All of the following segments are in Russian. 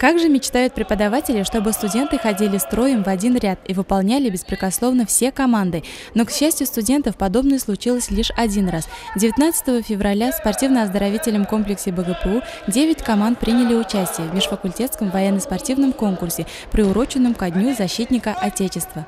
Как же мечтают преподаватели, чтобы студенты ходили строем в один ряд и выполняли беспрекословно все команды. Но, к счастью студентов, подобное случилось лишь один раз. 19 февраля в спортивно-оздоровительном комплексе БГПУ 9 команд приняли участие в межфакультетском военно-спортивном конкурсе, приуроченном ко Дню защитника Отечества.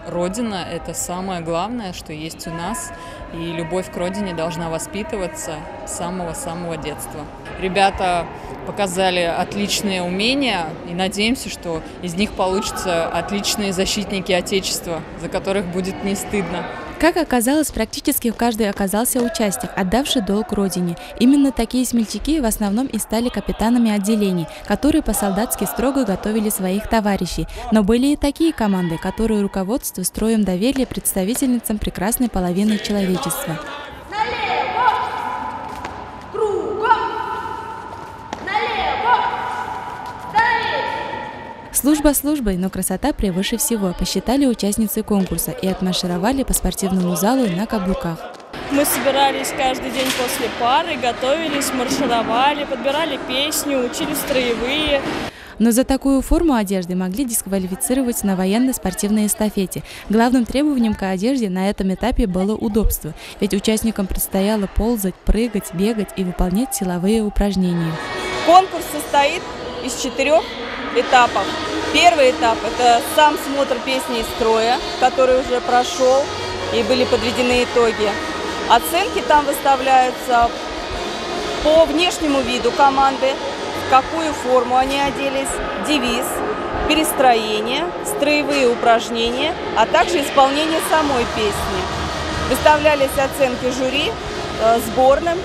Родина – это самое главное, что есть у нас, и любовь к родине должна воспитываться с самого-самого детства. Ребята показали отличные умения, и надеемся, что из них получатся отличные защитники Отечества, за которых будет не стыдно. Как оказалось, практически каждый оказался участник, отдавший долг родине. Именно такие смельчаки в основном и стали капитанами отделений, которые по-солдатски строго готовили своих товарищей. Но были и такие команды, которые руководство строем доверили представительницам прекрасной половины человечества. Служба службой, но красота превыше всего, посчитали участницы конкурса и отмаршировали по спортивному залу на каблуках. Мы собирались каждый день после пары, готовились, маршировали, подбирали песню, учили строевые. Но за такую форму одежды могли дисквалифицировать на военно-спортивной эстафете. Главным требованием к одежде на этом этапе было удобство, ведь участникам предстояло ползать, прыгать, бегать и выполнять силовые упражнения. Конкурс состоит из 4 этапов. Первый этап – это сам смотр песни из строя, который уже прошел и были подведены итоги. Оценки там выставляются по внешнему виду команды, в какую форму они оделись, девиз, перестроение, строевые упражнения, а также исполнение самой песни. Выставлялись оценки жюри, сборным,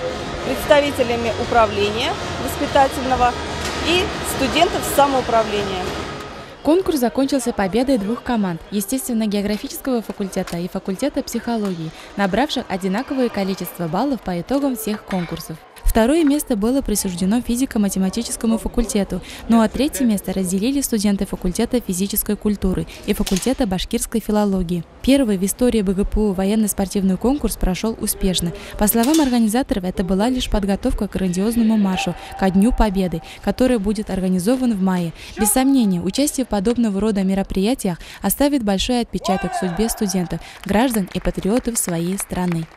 представителями управления воспитательного и студентов самоуправления. Конкурс закончился победой 2 команд – естественно-географического факультета и факультета психологии, набравших одинаковое количество баллов по итогам всех конкурсов. Второе место было присуждено физико-математическому факультету, ну а 3-е место разделили студенты факультета физической культуры и факультета башкирской филологии. Первый в истории БГПУ военно-спортивный конкурс прошел успешно. По словам организаторов, это была лишь подготовка к грандиозному маршу ко Дню Победы, который будет организован в мае. Без сомнения, участие в подобного рода мероприятиях оставит большой отпечаток в судьбе студентов, граждан и патриотов своей страны.